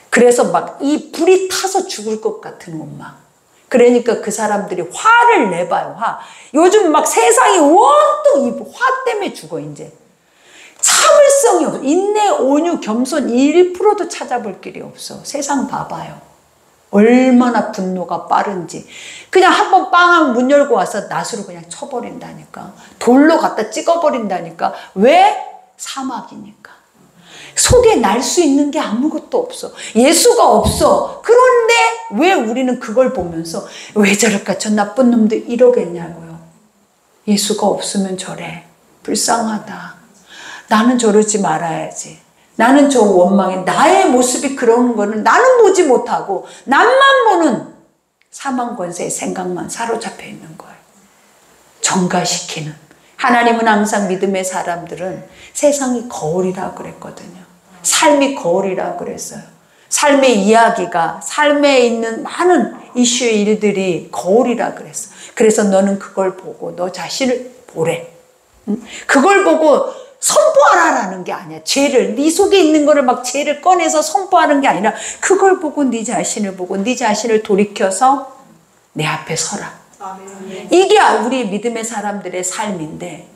그래서 막 이 불이 타서 죽을 것 같은 원망. 그러니까 그 사람들이 화를 내봐요, 화. 요즘 막 세상이 온통 이 화 때문에 죽어, 이제. 참을성이 없어. 인내, 온유, 겸손 1%도 찾아볼 길이 없어. 세상 봐봐요. 얼마나 분노가 빠른지. 그냥 한번 빵 하면 문 열고 와서 낫으로 그냥 쳐버린다니까. 돌로 갖다 찍어버린다니까. 왜? 사막이니까. 속에 날 수 있는 게 아무것도 없어. 예수가 없어. 그런데 왜 우리는 그걸 보면서 왜 저럴까? 저 나쁜 놈들 이러겠냐고요. 예수가 없으면 저래. 불쌍하다. 나는 저러지 말아야지. 나는 저 원망에 나의 모습이 그런 거는 나는 보지 못하고 남만 보는 사망 권세의 생각만 사로잡혀 있는 거예요. 정가시키는. 하나님은 항상 믿음의 사람들은 세상이 거울이라 그랬거든요. 삶이 거울이라 그랬어요. 삶의 이야기가, 삶에 있는 많은 이슈의 일들이 거울이라 그랬어요. 그래서 너는 그걸 보고 너 자신을 보래. 그걸 보고 선포하라라는 게 아니야. 죄를, 네 속에 있는 거를 막 죄를 꺼내서 선포하는 게 아니라 그걸 보고 네 자신을 보고 네 자신을 돌이켜서 내 앞에 서라. 이게 우리 믿음의 사람들의 삶인데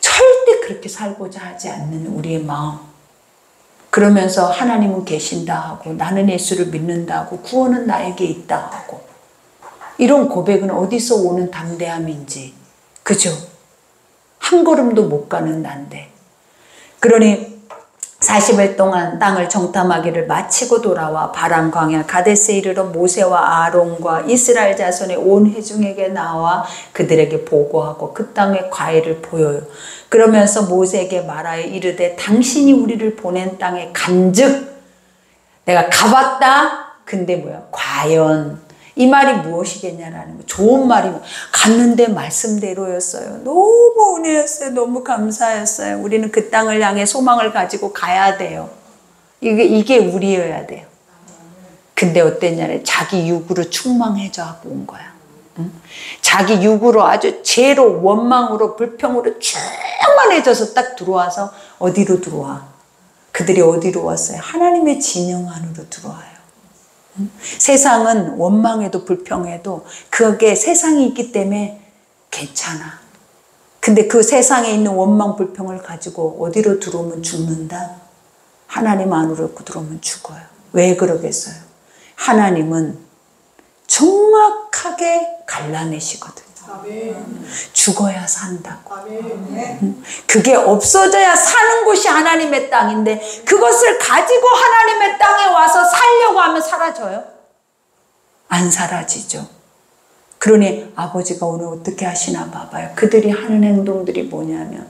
절대 그렇게 살고자 하지 않는 우리의 마음. 그러면서 하나님은 계신다 하고 나는 예수를 믿는다 하고 구원은 나에게 있다 하고 이런 고백은 어디서 오는 담대함인지. 그죠? 한 걸음도 못 가는 난데. 그러니 40일 동안 땅을 정탐하기를 마치고 돌아와 바람 광야 가데스에 이르러 모세와 아론과 이스라엘 자손의 온 회중에게 나와 그들에게 보고하고 그 땅의 과일을 보여요. 그러면서 모세에게 말하여 이르되 당신이 우리를 보낸 땅에 간즉 내가 가봤다. 근데 뭐야? 과연 이 말이 무엇이겠냐라는 거. 좋은 말이면 갔는데 말씀대로였어요. 너무 은혜였어요. 너무 감사했어요. 우리는 그 땅을 향해 소망을 가지고 가야 돼요. 이게 우리여야 돼요. 근데 어땠냐래 자기 육으로 충만해져 하고 온 거야. 응? 자기 육으로 아주 죄로 원망으로 불평으로 충만해져서 딱 들어와서 어디로 들어와? 그들이 어디로 왔어요? 하나님의 진영 안으로 들어와요. 세상은 원망해도 불평해도 그게 세상이 있기 때문에 괜찮아. 근데 그 세상에 있는 원망 불평을 가지고 어디로 들어오면 죽는다? 하나님 안으로 들어오면 죽어요. 왜 그러겠어요? 하나님은 정확하게 갈라내시거든요. 죽어야 산다고. 그게 없어져야 사는 곳이 하나님의 땅인데 그것을 가지고 하나님의 땅에 와서 살려고 하면 사라져요? 안 사라지죠. 그러니 아버지가 오늘 어떻게 하시나 봐봐요. 그들이 하는 행동들이 뭐냐면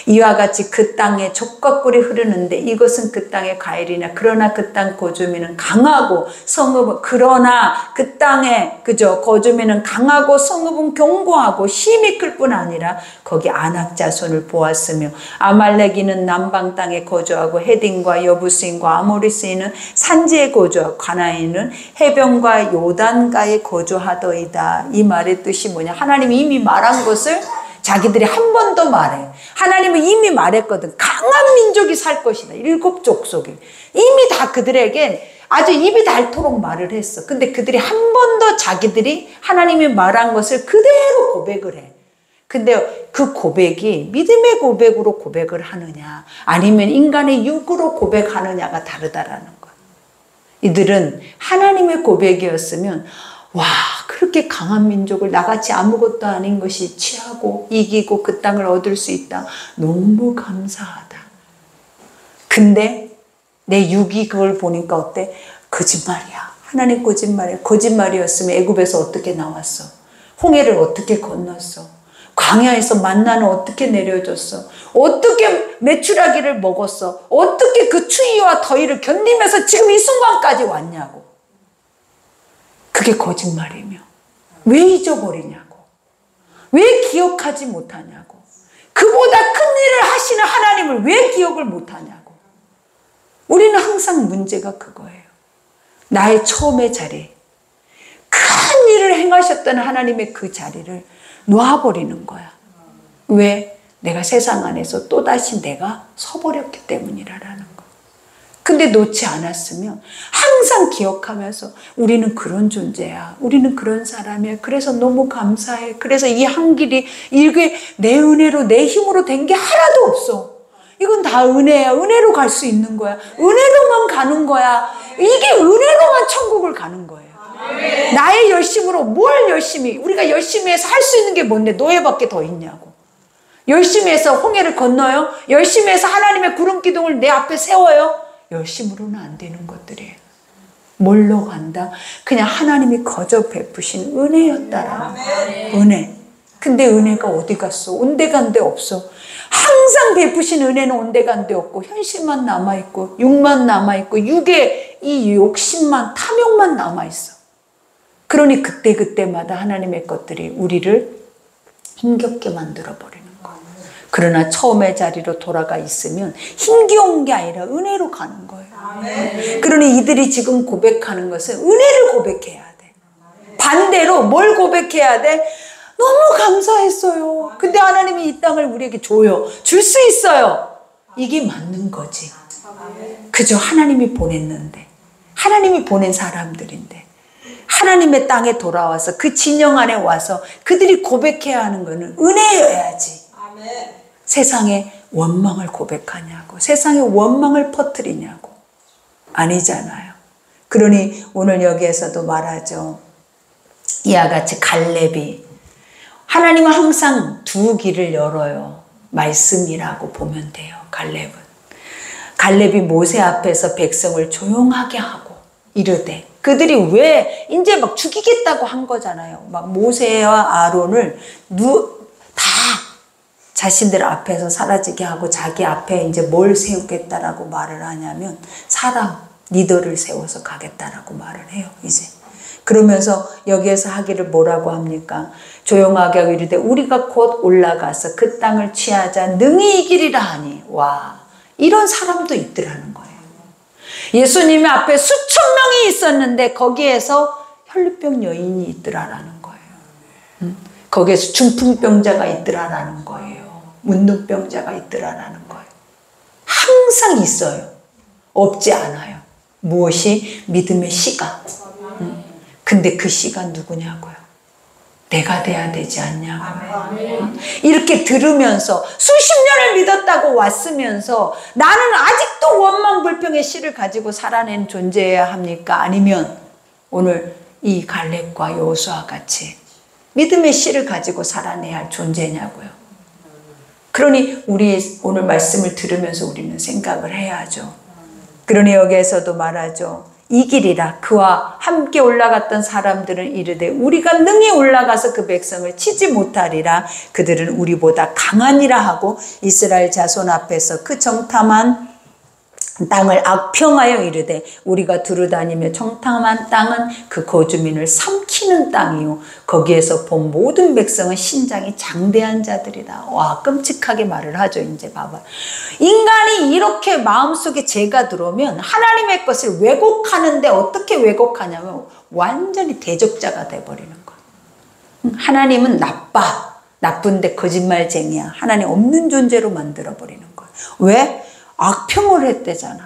이와 같이 그 땅에 젖과 꿀이 흐르는데 이것은 그 땅의 과일이냐. 그러나 그 땅 거주민은 강하고 성읍은 그러나 그 땅에 그저 거주민은 강하고 성읍은 견고하고 힘이 클 뿐 아니라 거기 아낙 자손을 보았으며 아말렉인은 남방 땅에 거주하고 헤딘과 여부스인과 아모리스인은 산지에 거주하고 가나인은 해변과 요단가에 거주하더이다. 이 말의 뜻이 뭐냐? 하나님이 이미 말한 것을 자기들이 한 번 더 말해. 하나님은 이미 말했거든. 강한 민족이 살 것이다. 7 족속이. 이미 다 그들에게 아주 입이 닳도록 말을 했어. 근데 그들이 한 번 더 자기들이 하나님이 말한 것을 그대로 고백을 해. 근데 그 고백이 믿음의 고백으로 고백을 하느냐 아니면 인간의 육으로 고백하느냐가 다르다라는 거야. 이들은 하나님의 고백이었으면 와 그렇게 강한 민족을 나같이 아무것도 아닌 것이 취하고 이기고 그 땅을 얻을 수 있다. 너무 감사하다. 근데 내 육이 그걸 보니까 어때? 거짓말이야. 하나님 거짓말이야. 거짓말이었으면 애굽에서 어떻게 나왔어? 홍해를 어떻게 건넜어? 광야에서 만나는 어떻게 내려줬어? 어떻게 메추라기를 먹었어? 어떻게 그 추위와 더위를 견디면서 지금 이 순간까지 왔냐고. 그게 거짓말이며 왜 잊어버리냐고. 왜 기억하지 못하냐고. 그보다 큰 일을 하시는 하나님을 왜 기억을 못하냐고. 우리는 항상 문제가 그거예요. 나의 처음의 자리, 큰 일을 행하셨던 하나님의 그 자리를 놓아버리는 거야. 왜? 내가 세상 안에서 또다시 내가 서버렸기 때문이라는 거. 근데 놓지 않았으면 항상 기억하면서 우리는 그런 존재야. 우리는 그런 사람이야. 그래서 너무 감사해. 그래서 이 한 길이 이게 내 은혜로 내 힘으로 된 게 하나도 없어. 이건 다 은혜야. 은혜로 갈 수 있는 거야. 은혜로만 가는 거야. 이게 은혜로만 천국을 가는 거예요. 스스로 뭘 열심히, 우리가 열심히 해서 할 수 있는 게 뭔데 노예밖에 더 있냐고. 열심히 해서 홍해를 건너요? 열심히 해서 하나님의 구름 기둥을 내 앞에 세워요? 열심으로는 안 되는 것들이에요. 뭘로 간다? 그냥 하나님이 거저 베푸신 은혜였다라는 거예요. 은혜. 근데 은혜가 어디 갔어? 온데간데 없어. 항상 베푸신 은혜는 온데간데 없고 현실만 남아있고 육만 남아있고 육의 이 욕심만, 탐욕만 남아있어. 그러니 그때그때마다 하나님의 것들이 우리를 힘겹게 만들어버리는 거예요. 그러나 처음의 자리로 돌아가 있으면 힘겨운 게 아니라 은혜로 가는 거예요. 그러니 이들이 지금 고백하는 것은 은혜를 고백해야 돼. 반대로 뭘 고백해야 돼? 너무 감사했어요. 근데 하나님이 이 땅을 우리에게 줘요. 줄 수 있어요. 이게 맞는 거지. 그저 하나님이 보냈는데, 하나님이 보낸 사람들인데, 하나님의 땅에 돌아와서 그 진영 안에 와서 그들이 고백해야 하는 것은 은혜여야지. 세상에 원망을 고백하냐고, 세상에 원망을 퍼뜨리냐고. 아니잖아요. 그러니 오늘 여기에서도 말하죠. 이와 같이 갈렙이, 하나님은 항상 두 길을 열어요. 말씀이라고 보면 돼요. 갈렙이 모세 앞에서 백성을 조용하게 하고 이르되, 그들이 왜 이제 막 죽이겠다고 한 거잖아요. 막 모세와 아론을 다 자신들 앞에서 사라지게 하고 자기 앞에 이제 뭘 세우겠다라고 말을 하냐면 사람, 리더를 세워서 가겠다라고 말을 해요. 이제 그러면서 여기에서 하기를 뭐라고 합니까? 조용하게 하고 이르되 우리가 곧 올라가서 그 땅을 취하자 능히 이기리라 하니. 와, 이런 사람도 있더라는 거예요. 예수님의 앞에 수천 명이 있었는데 거기에서 혈루병 여인이 있더라라는 거예요. 거기에서 중풍병자가 있더라라는 거예요. 문둥병자가 있더라라는 거예요. 항상 있어요. 없지 않아요. 무엇이? 믿음의 씨가. 근데 그 씨가 누구냐고요? 내가 돼야 되지 않냐고요. 이렇게 들으면서 수십 년을 믿었다고 왔으면서 나는 아직도 원망불평의 씨를 가지고 살아낸 존재여야 합니까? 아니면 오늘 이 갈렙과 여호수아와 같이 믿음의 씨를 가지고 살아내야 할 존재냐고요. 그러니 우리 오늘 말씀을 들으면서 우리는 생각을 해야죠. 그러니 여기에서도 말하죠. 이 길이라. 그와 함께 올라갔던 사람들은 이르되 우리가 능히 올라가서 그 백성을 치지 못하리라. 그들은 우리보다 강하니라 하고 이스라엘 자손 앞에서 그 정탐한 땅을 악평하여 이르되 우리가 두루다니며 정탐한 땅은 그 거주민을 삼키는 땅이요 거기에서 본 모든 백성은 신장이 장대한 자들이다. 와, 끔찍하게 말을 하죠. 이제 봐봐. 인간이 이렇게 마음속에 죄가 들어오면 하나님의 것을 왜곡하는데 어떻게 왜곡하냐면 완전히 대적자가 돼버리는 거야. 하나님은 나쁜데 거짓말쟁이야. 하나님 없는 존재로 만들어버리는 거야. 왜? 악평을 했대잖아.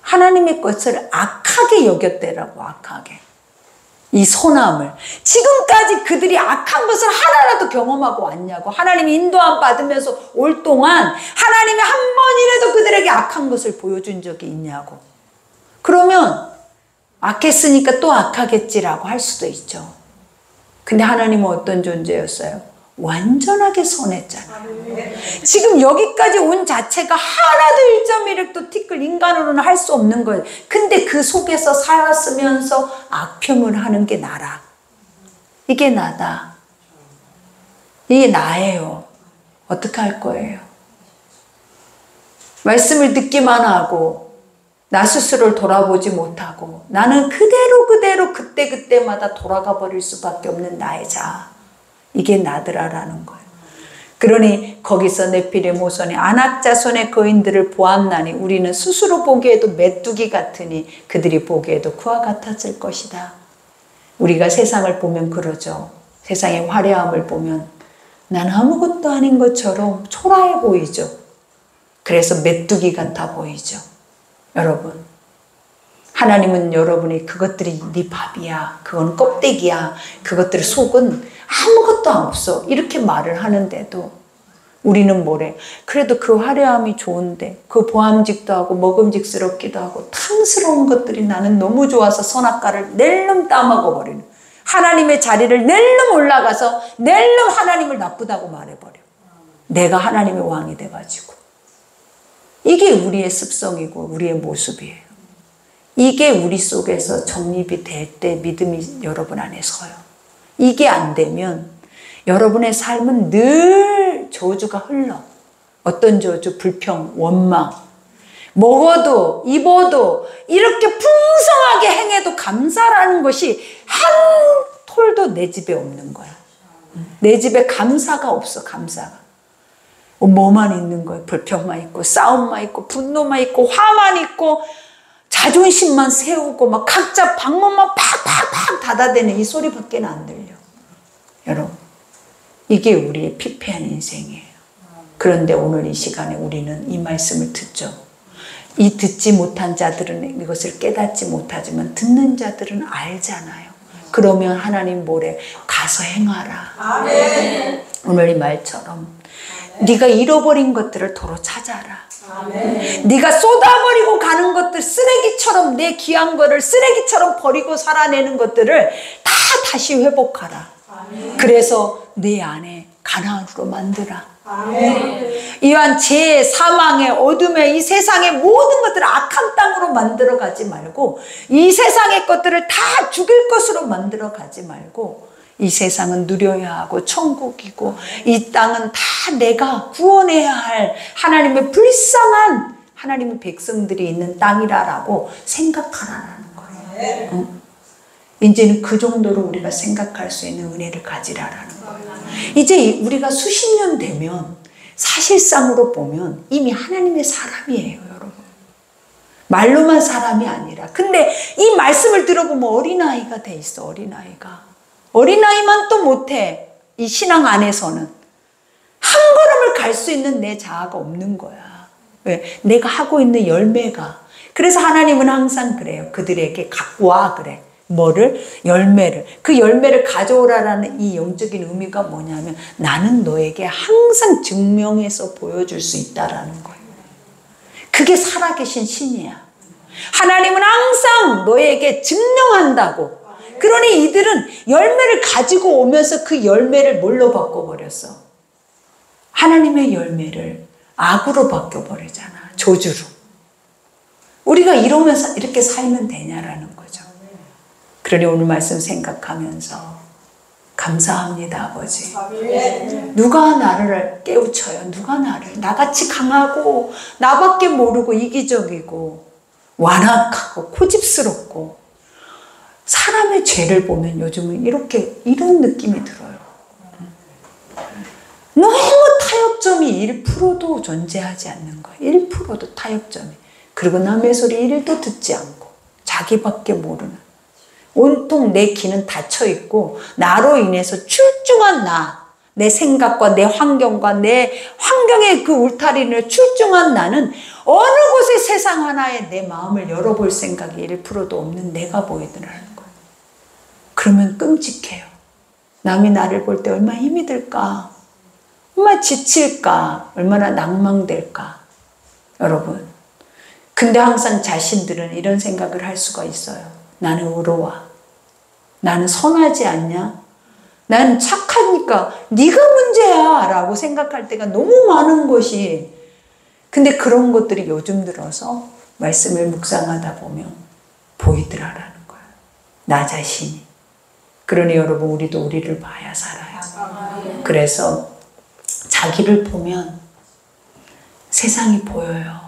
하나님의 것을 악하게 여겼대라고. 악하게. 이 선함을. 지금까지 그들이 악한 것을 하나라도 경험하고 왔냐고. 하나님이 인도함 받으면서 올 동안 하나님이 한 번이라도 그들에게 악한 것을 보여준 적이 있냐고. 그러면 악했으니까 또 악하겠지라고 할 수도 있죠. 근데 하나님은 어떤 존재였어요? 완전하게 선했잖아요. 지금 여기까지 온 자체가 하나도 1.1획도 티끌 인간으로는 할 수 없는 거예요. 근데 그 속에서 살았으면서 악평을 하는 게 나라. 이게 나다. 이게 나예요. 어떻게 할 거예요? 말씀을 듣기만 하고 나 스스로를 돌아보지 못하고 나는 그대로 그때마다 돌아가 버릴 수밖에 없는 나의 자아. 이게 나더라라는 거예요. 그러니 거기서 네피림 후손의 아낙 자손의 거인들을 보았나니 우리는 스스로 보기에도 메뚜기 같으니 그들이 보기에도 그와 같았을 것이다. 우리가 세상을 보면 그러죠. 세상의 화려함을 보면 난 아무것도 아닌 것처럼 초라해 보이죠. 그래서 메뚜기 같아 보이죠. 여러분, 하나님은 여러분이 그것들이 네 밥이야, 그건 껍데기야, 그것들 속은 아무것도 없어 이렇게 말을 하는데도 우리는 뭐래? 그래도 그 화려함이 좋은데 그 보암직도 하고 먹음직스럽기도 하고 탐스러운 것들이 나는 너무 좋아서 선악과를 낼름 따먹어 버리는. 하나님의 자리를 낼름 올라가서 낼름 하나님을 나쁘다고 말해버려. 내가 하나님의 왕이 돼가지고. 이게 우리의 습성이고 우리의 모습이에요. 이게 우리 속에서 정립이 될 때 믿음이 여러분 안에 서요. 이게 안 되면 여러분의 삶은 늘 저주가 흘러. 어떤 저주? 불평, 원망. 먹어도 입어도 이렇게 풍성하게 행해도 감사라는 것이 한 톨도 내 집에 없는 거야. 내 집에 감사가 없어. 감사가. 뭐만 있는 거야. 불평만 있고 싸움만 있고 분노만 있고 화만 있고 자존심만 세우고 막 각자 방문만 팍팍팍 닫아대는 이 소리밖에 안 들려. 여러분, 이게 우리의 피폐한 인생이에요. 그런데 오늘 이 시간에 우리는 이 말씀을 듣죠. 이 듣지 못한 자들은 이것을 깨닫지 못하지만 듣는 자들은 알잖아요. 그러면 하나님 뭐래? 가서 행하라. 아멘. 오늘 이 말처럼 네가 잃어버린 것들을 도로 찾아라. 아멘. 네가 쏟아버리고 가는 것들, 쓰레기처럼 내 귀한 거를 쓰레기처럼 버리고 살아내는 것들을 다 다시 회복하라. 아멘. 그래서 내 안에 가나안으로 만들라. 아멘. 이러한 죄, 사망의 어둠의 이 세상의 모든 것들을 악한 땅으로 만들어 가지 말고 이 세상의 것들을 다 죽일 것으로 만들어 가지 말고 이 세상은 누려야 하고 천국이고 이 땅은 다 내가 구원해야 할 하나님의 불쌍한 하나님의 백성들이 있는 땅이라고 생각하라는 거예요. 응? 이제는 그 정도로 우리가 생각할 수 있는 은혜를 가지라라는 거예요. 이제 우리가 수십 년 되면 사실상으로 보면 이미 하나님의 사람이에요, 여러분. 말로만 사람이 아니라. 근데 이 말씀을 들어보면 어린아이가 돼 있어, 어린아이가. 어린아이만 또 못해. 이 신앙 안에서는. 한 걸음을 갈 수 있는 내 자아가 없는 거야. 왜? 내가 하고 있는 열매가. 그래서 하나님은 항상 그래요. 그들에게 갖고 와 그래. 뭐를? 열매를. 그 열매를 가져오라라는 이 영적인 의미가 뭐냐면 나는 너에게 항상 증명해서 보여줄 수 있다라는 거예요. 그게 살아계신 신이야. 하나님은 항상 너에게 증명한다고. 그러니 이들은 열매를 가지고 오면서 그 열매를 뭘로 바꿔버렸어? 하나님의 열매를 악으로 바꿔버리잖아. 저주로. 우리가 이러면서 이렇게 살면 되냐라는 거죠. 그러니 오늘 말씀 생각하면서 감사합니다, 아버지. 누가 나를 깨우쳐요? 누가 나를? 나같이 강하고 나밖에 모르고 이기적이고 완악하고 고집스럽고 사람의 죄를 보면 요즘은 이런 느낌이 들어요. 너무 타협점이 1%도 존재하지 않는 거예요. 1%도 타협점이. 그리고 남의 소리 1도 듣지 않고 자기밖에 모르는. 온통 내 귀는 닫혀있고 나로 인해서 출중한 나, 내 생각과 내 환경과 내 환경의 그 울타리를 출중한 나는 어느 곳에 세상 하나에 내 마음을 열어볼 생각이 1%도 없는 내가 보이더라는 거예요. 그러면 끔찍해요. 남이 나를 볼 때 얼마나 힘이 들까? 얼마나 지칠까? 얼마나 낭망될까? 여러분. 근데 항상 자신들은 이런 생각을 할 수가 있어요. 나는 의로워. 나는 선하지 않냐? 난 착하니까 네가 문제야 라고 생각할 때가 너무 많은 것이. 근데 그런 것들이 요즘 들어서 말씀을 묵상하다 보면 보이더라라는 거예요. 나 자신이. 그러니 여러분 우리도 우리를 봐야 살아요. 그래서 자기를 보면 세상이 보여요.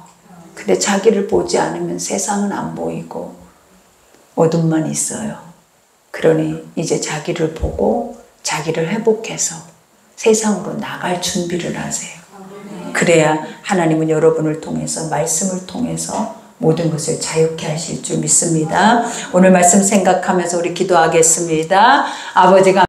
근데 자기를 보지 않으면 세상은 안 보이고 어둠만 있어요. 그러니 이제 자기를 보고 자기를 회복해서 세상으로 나갈 준비를 하세요. 그래야 하나님은 여러분을 통해서 말씀을 통해서 모든 것을 자유케 하실 줄 믿습니다. 오늘 말씀 생각하면서 우리 기도하겠습니다. 아버지가